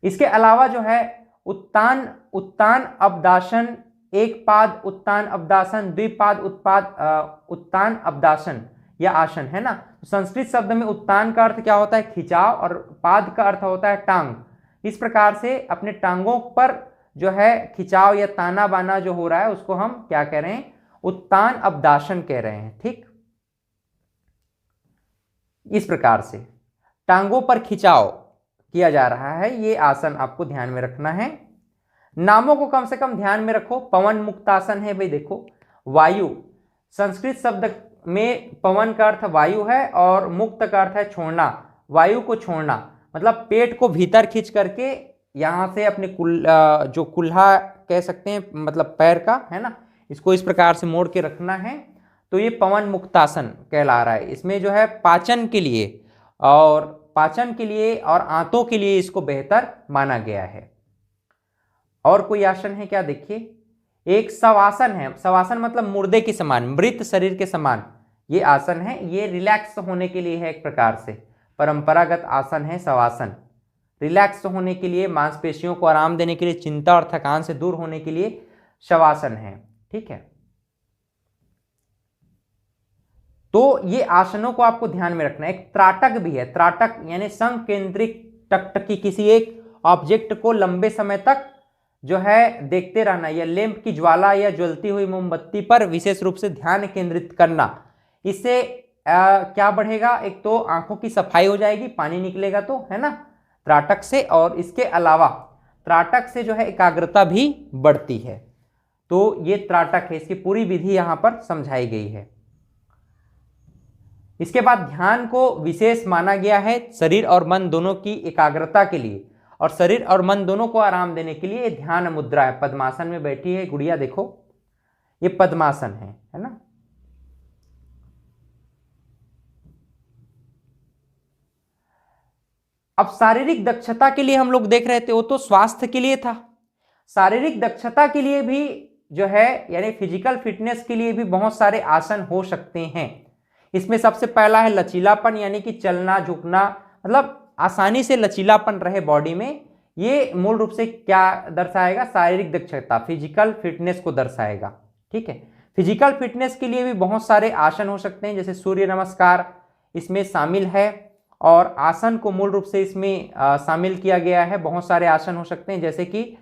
इसके अलावा जो है उत्तान उत्तान अबदासन, एक पाद उत्तान अबदासन, द्विपाद उत्तान अबदासन, यह आसन है ना। तो संस्कृत शब्द में उत्तान का अर्थ क्या होता है, खिंचाव, और पाद का अर्थ होता है टांग। इस प्रकार से अपने टांगों पर जो है खिंचाव या ताना बाना जो हो रहा है उसको हम क्या कह रहे हैं, उत्तान अबदासन कह रहे हैं। ठीक, इस प्रकार से टांगों पर खिंचाव किया जा रहा है, ये आसन आपको ध्यान में रखना है। नामों को कम से कम ध्यान में रखो। पवन मुक्तासन है भाई, देखो वायु, संस्कृत शब्द में पवन का अर्थ वायु है और मुक्त का अर्थ है छोड़ना, वायु को छोड़ना, मतलब पेट को भीतर खींच करके यहाँ से अपने जो कुल्हा कह सकते हैं, मतलब पैर का, है ना, इसको इस प्रकार से मोड़ के रखना है, तो ये पवन मुक्तासन कहला रहा है। इसमें जो है पाचन के लिए और आंतों के लिए इसको बेहतर माना गया है। और कोई आसन है क्या, देखिए एक शवासन है। शवासन मतलब मुर्दे के समान, मृत शरीर के समान ये आसन है। ये रिलैक्स होने के लिए है, एक प्रकार से परंपरागत आसन है शवासन। रिलैक्स होने के लिए, मांसपेशियों को आराम देने के लिए, चिंता और थकान से दूर होने के लिए शवासन है। ठीक है, तो ये आसनों को आपको ध्यान में रखना है। एक त्राटक भी है। त्राटक यानी संकेंद्रित टकटकी, किसी एक ऑब्जेक्ट को लंबे समय तक जो है देखते रहना, या लैंप की ज्वाला या जलती हुई मोमबत्ती पर विशेष रूप से ध्यान केंद्रित करना। इससे क्या बढ़ेगा, एक तो आंखों की सफाई हो जाएगी, पानी निकलेगा तो, है ना, त्राटक से, और इसके अलावा त्राटक से जो है एकाग्रता भी बढ़ती है। तो ये त्राटक है, इसकी पूरी विधि यहां पर समझाई गई है। इसके बाद ध्यान को विशेष माना गया है शरीर और मन दोनों की एकाग्रता के लिए, और शरीर और मन दोनों को आराम देने के लिए ध्यान मुद्रा है। पद्मासन में बैठी है गुड़िया, देखो ये पद्मासन है ना। अब शारीरिक दक्षता के लिए हम लोग देख रहे थे, वो तो स्वास्थ्य के लिए था। शारीरिक दक्षता के लिए भी जो है, यानी फिजिकल फिटनेस के लिए भी बहुत सारे आसन हो सकते हैं। इसमें सबसे पहला है लचीलापन, यानी कि चलना झुकना, मतलब आसानी से लचीलापन रहे बॉडी में। ये मूल रूप से क्या दर्शाएगा, शारीरिक दक्षता, फिजिकल फिटनेस को दर्शाएगा। ठीक है, फिजिकल फिटनेस के लिए भी बहुत सारे आसन हो सकते हैं, जैसे सूर्य नमस्कार इसमें शामिल है, और आसन को मूल रूप से इसमें शामिल किया गया है। बहुत सारे आसन हो सकते हैं, जैसे कि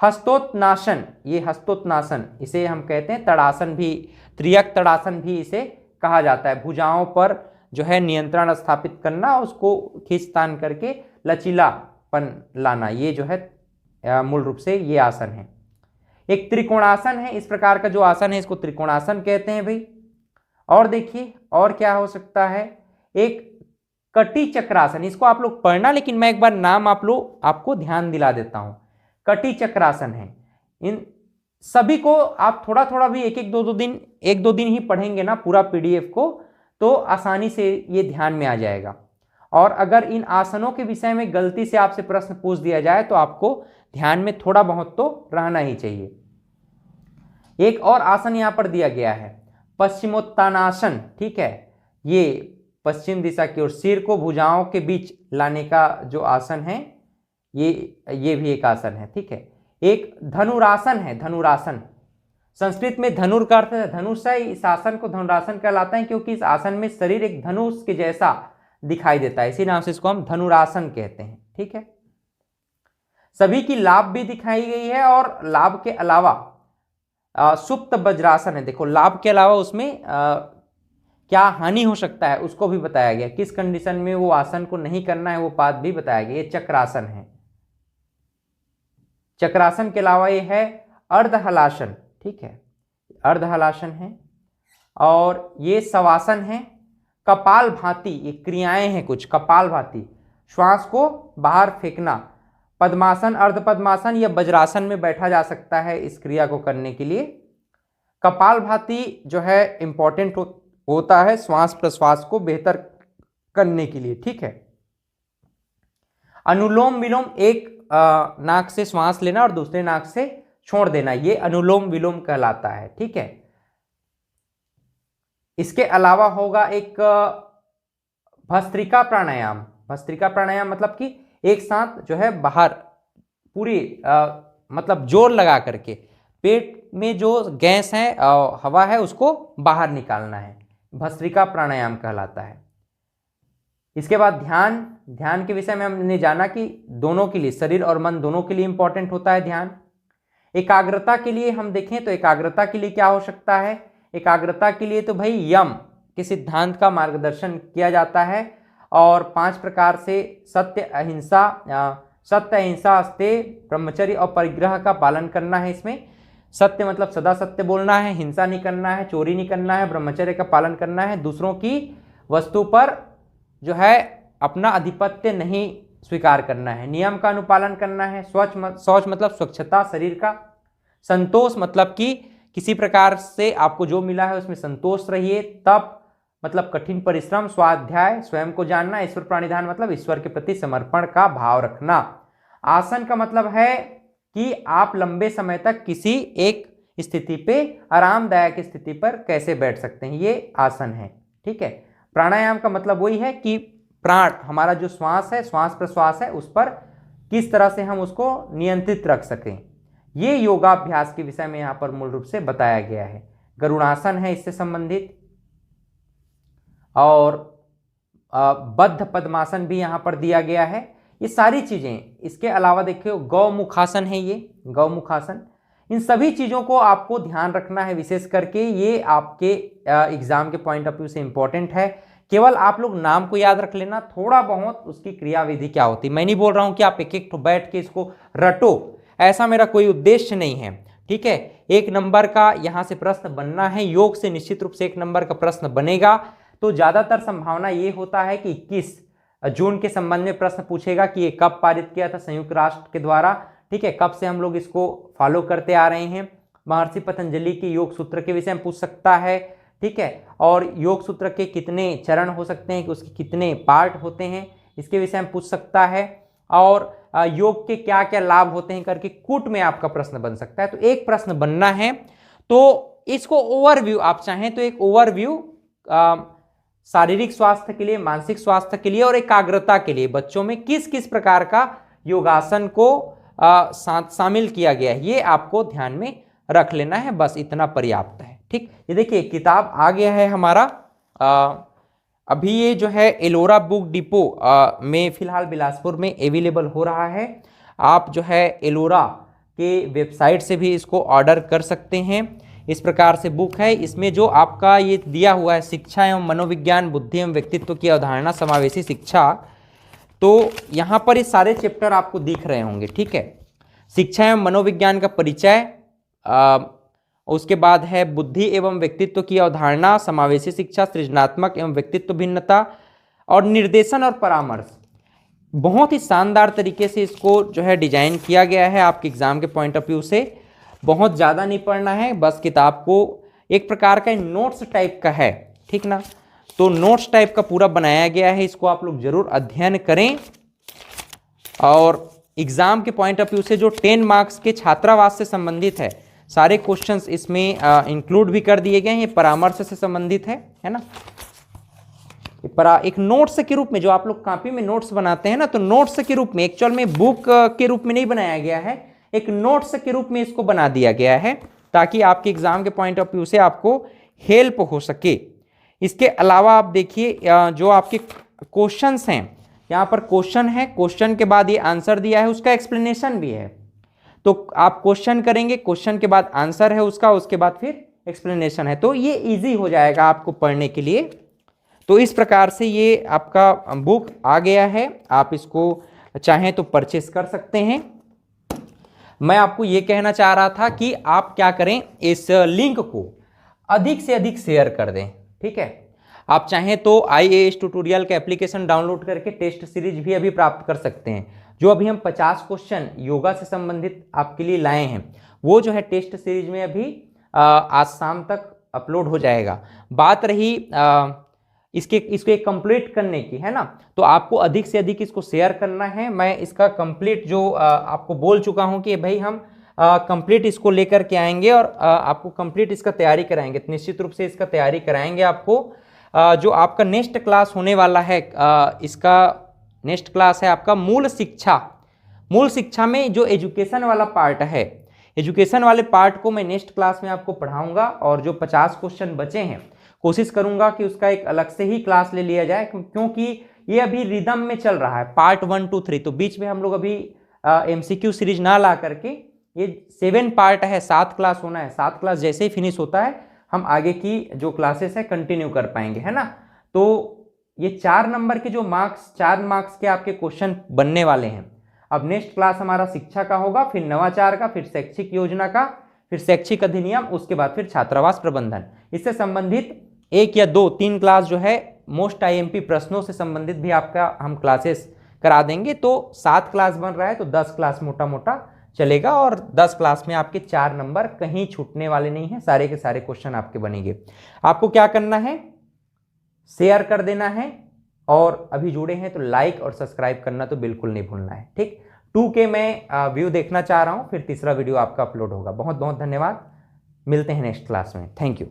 हस्तोत्नासन, ये हस्तोत्नासन इसे हम कहते हैं, तड़ासन भी, त्रियक तड़ासन भी इसे कहा जाता है। भुजाओं पर जो है नियंत्रण स्थापित करना, उसको खींचतान करके लचीलापन लाना, ये जो है मूल रूप से ये आसन है। एक त्रिकोणासन है, इस प्रकार का जो आसन है इसको त्रिकोणासन कहते हैं भाई। और देखिए और क्या हो सकता है, एक कटी चक्रासन, इसको आप लोग पढ़ना, लेकिन मैं एक बार नाम आपको ध्यान दिला देता हूं। कटी चक्रासन है, इन सभी को आप थोड़ा थोड़ा भी एक दो दिन ही पढ़ेंगे ना पूरा पीडीएफ को, तो आसानी से ये ध्यान में आ जाएगा। और अगर इन आसनों के विषय में गलती से आपसे प्रश्न पूछ दिया जाए तो आपको ध्यान में थोड़ा बहुत तो रहना ही चाहिए। एक और आसन यहां पर दिया गया है, पश्चिमोत्तानासन। ठीक है, ये पश्चिम दिशा की ओर सिर को भुजाओं के बीच लाने का जो आसन है, ये भी एक आसन है। ठीक है, एक धनुरासन है। धनुरासन संस्कृत में धनुर का अर्थ है धनुष है। इस आसन को धनुरासन कहलाता है क्योंकि इस आसन में शरीर एक धनुष के जैसा दिखाई देता है, इसी नाम से इसको हम धनुरासन कहते हैं। ठीक है, सभी की लाभ भी दिखाई गई है और लाभ के अलावा सुप्त वज्रासन है। देखो लाभ के अलावा उसमें क्या हानि हो सकता है उसको भी बताया गया, किस कंडीशन में वो आसन को नहीं करना है वो बात भी बताया गया। ये चक्रासन है। चक्रासन के अलावा ये है अर्धहलासन। ठीक है, अर्धहलासन है। और ये शवासन है। कपाल भाती, ये क्रियाएं हैं कुछ कपाल भाती, श्वास को बाहर फेंकना। पद्मासन, अर्ध पद्मासन या वज्रासन में बैठा जा सकता है इस क्रिया को करने के लिए। कपाल भाती जो है इंपॉर्टेंट होता है श्वास प्रश्वास को बेहतर करने के लिए। ठीक है, अनुलोम विलोम, एक नाक से श्वास लेना और दूसरे नाक से छोड़ देना, ये अनुलोम विलोम कहलाता है। ठीक है, इसके अलावा होगा एक भस्त्रिका प्राणायाम। भस्त्रिका प्राणायाम मतलब कि एक साथ जो है बाहर पूरी मतलब जोर लगा करके पेट में जो गैस है हवा है उसको बाहर निकालना है, भस्त्रिका प्राणायाम कहलाता है। इसके बाद ध्यान। ध्यान के विषय में हमने जाना कि दोनों के लिए, शरीर और मन दोनों के लिए इंपॉर्टेंट होता है ध्यान। एकाग्रता के लिए हम देखें तो एकाग्रता के लिए क्या हो सकता है, एकाग्रता के लिए तो भाई यम के सिद्धांत का मार्गदर्शन किया जाता है और 5 प्रकार से सत्य अहिंसा अस्तेय ब्रह्मचर्य और परिग्रह का पालन करना है। इसमें सत्य मतलब सदा सत्य बोलना है, हिंसा नहीं करना है, चोरी नहीं करना है, ब्रह्मचर्य का पालन करना है, दूसरों की वस्तु पर जो है अपना आधिपत्य नहीं स्वीकार करना है, नियम का अनुपालन करना है। शौच मतलब स्वच्छता शरीर का। संतोष मतलब कि किसी प्रकार से आपको जो मिला है उसमें संतोष रहिए। तप मतलब कठिन परिश्रम। स्वाध्याय स्वयं को जानना। ईश्वर प्रणिधान मतलब ईश्वर के प्रति समर्पण का भाव रखना। आसन का मतलब है कि आप लंबे समय तक किसी एक स्थिति पे आरामदायक स्थिति पर कैसे बैठ सकते हैं, ये आसन है। ठीक है, प्राणायाम का मतलब वही है कि प्राण हमारा जो श्वास है, श्वास प्रश्वास है, उस पर किस तरह से हम उसको नियंत्रित रख सकें, ये योगाभ्यास के विषय में यहाँ पर मूल रूप से बताया गया है। गरुड़ासन है इससे संबंधित और बद्ध पद्मासन भी यहाँ पर दिया गया है। ये सारी चीजें, इसके अलावा देखिए गौमुखासन है, ये गौमुखासन। इन सभी चीजों को आपको ध्यान रखना है, विशेष करके ये आपके एग्जाम के पॉइंट ऑफ व्यू से इंपॉर्टेंट है। केवल आप लोग नाम को याद रख लेना, थोड़ा बहुत उसकी क्रियाविधि क्या होती है। मैं नहीं बोल रहा हूं कि आप एक एक तो बैठ के इसको रटो, ऐसा मेरा कोई उद्देश्य नहीं है। ठीक है, 1 नंबर का यहां से प्रश्न बनना है, योग से निश्चित रूप से 1 नंबर का प्रश्न बनेगा। तो ज्यादातर संभावना ये होता है कि 21 जून के संबंध में प्रश्न पूछेगा कि ये कब पारित किया था संयुक्त राष्ट्र के द्वारा। ठीक है, कब से हम लोग इसको फॉलो करते आ रहे हैं। महर्षि पतंजलि के योग सूत्र के विषय में पूछ सकता है। ठीक है, और योग सूत्र के कितने चरण हो सकते हैं, कि उसके कितने पार्ट होते हैं, इसके विषय में पूछ सकता है। और योग के क्या क्या लाभ होते हैं करके कूट में आपका प्रश्न बन सकता है। तो एक प्रश्न बनना है, तो इसको ओवरव्यू आप चाहें तो एक ओवरव्यू शारीरिक स्वास्थ्य के लिए, मानसिक स्वास्थ्य के लिए और एकाग्रता के लिए बच्चों में किस किस प्रकार का योगासन को शामिल किया गया है, ये आपको ध्यान में रख लेना है। बस इतना पर्याप्त है। ठीक, ये देखिए किताब आ गया है हमारा। अभी ये जो है एलोरा बुक डिपो में फिलहाल बिलासपुर में अवेलेबल हो रहा है। आप जो है एलोरा के वेबसाइट से भी इसको ऑर्डर कर सकते हैं। इस प्रकार से बुक है। इसमें जो आपका ये दिया हुआ है शिक्षा एवं मनोविज्ञान, बुद्धि एवं व्यक्तित्व की अवधारणा, समावेशी शिक्षा, तो यहाँ पर ये सारे चैप्टर आपको दिख रहे होंगे। ठीक है, शिक्षा एवं मनोविज्ञान का परिचय, उसके बाद है बुद्धि एवं व्यक्तित्व की अवधारणा, समावेशी शिक्षा, सृजनात्मक एवं व्यक्तित्व भिन्नता और निर्देशन और परामर्श। बहुत ही शानदार तरीके से इसको जो है डिजाइन किया गया है आपके एग्जाम के पॉइंट ऑफ व्यू से। बहुत ज़्यादा नहीं पढ़ना है, बस किताब को एक प्रकार का नोट्स टाइप का है। ठीक ना, तो नोट्स टाइप का पूरा बनाया गया है, इसको आप लोग जरूर अध्ययन करें। और एग्जाम के पॉइंट ऑफ व्यू से जो 10 मार्क्स के छात्रावास से संबंधित है, सारे क्वेश्चंस इसमें इंक्लूड भी कर दिए गए हैं। ये परामर्श से संबंधित है ना। एक नोट्स के रूप में, जो आप लोग कॉपी में नोट्स बनाते हैं ना, तो नोट्स के रूप में, एक्चुअल में बुक के रूप में नहीं बनाया गया है, एक नोट्स के रूप में इसको बना दिया गया है। ताकि आपके एग्जाम के पॉइंट ऑफ व्यू से आपको हेल्प हो सके। इसके अलावा आप देखिए जो आपके क्वेश्चंस हैं, यहाँ पर क्वेश्चन है, क्वेश्चन के बाद ये आंसर दिया है, उसका एक्सप्लेनेशन भी है। तो आप क्वेश्चन करेंगे, क्वेश्चन के बाद आंसर है उसका, उसके बाद फिर एक्सप्लेनेशन है, तो ये इजी हो जाएगा आपको पढ़ने के लिए। तो इस प्रकार से ये आपका बुक आ गया है, आप इसको चाहें तो परचेस कर सकते हैं। मैं आपको ये कहना चाह रहा था कि आप क्या करें, इस लिंक को अधिक से अधिक शेयर कर दें, ठीक है। आप चाहें तो IAS ट्यूटोरियल का एप्लीकेशन डाउनलोड करके टेस्ट सीरीज भी अभी प्राप्त कर सकते हैं। जो अभी हम 50 क्वेश्चन योगा से संबंधित आपके लिए लाए हैं, वो जो है टेस्ट सीरीज में अभी आज शाम तक अपलोड हो जाएगा। बात रही इसको एक कंप्लीट करने की, है ना, तो आपको अधिक से अधिक इसको शेयर करना है। मैं इसका कंप्लीट जो आपको बोल चुका हूं कि भाई हम कंप्लीट इसको लेकर के आएंगे और आपको कंप्लीट इसका तैयारी कराएंगे। तो निश्चित रूप से इसका तैयारी कराएंगे आपको। जो आपका नेक्स्ट क्लास होने वाला है, इसका नेक्स्ट क्लास है आपका मूल शिक्षा। मूल शिक्षा में जो एजुकेशन वाला पार्ट है, एजुकेशन वाले पार्ट को मैं नेक्स्ट क्लास में आपको पढ़ाऊंगा। और जो 50 क्वेश्चन बचे हैं, कोशिश करूंगा कि उसका एक अलग से ही क्लास ले लिया जाए, क्योंकि ये अभी रिदम में चल रहा है, पार्ट 1 2 3। तो बीच में हम लोग अभी MCQ सीरीज ना ला करके, ये 7 पार्ट है, 7 क्लास होना है। 7 क्लास जैसे ही फिनिश होता है, हम आगे की जो क्लासेस है कंटिन्यू कर पाएंगे, है ना। तो ये 4 नंबर के जो मार्क्स, 4 मार्क्स के आपके क्वेश्चन बनने वाले हैं। अब नेक्स्ट क्लास हमारा शिक्षा का होगा, फिर नवाचार का, फिर शैक्षिक योजना का, फिर शैक्षिक अधिनियम, उसके बाद फिर छात्रावास प्रबंधन। इससे संबंधित 1 या 2 3 क्लास जो है मोस्ट IMP प्रश्नों से संबंधित भी आपका हम क्लासेस करा देंगे। तो 7 क्लास बन रहा है, तो 10 क्लास मोटा मोटा चलेगा। और 10 क्लास में आपके 4 नंबर कहीं छूटने वाले नहीं हैं, सारे के सारे क्वेश्चन आपके बनेंगे। आपको क्या करना है, शेयर कर देना है, और अभी जुड़े हैं तो लाइक और सब्सक्राइब करना तो बिल्कुल नहीं भूलना है, ठीक। 2K मैं व्यू देखना चाह रहा हूं, फिर तीसरा वीडियो आपका अपलोड होगा। बहुत बहुत धन्यवाद, मिलते हैं नेक्स्ट क्लास में। Thank you.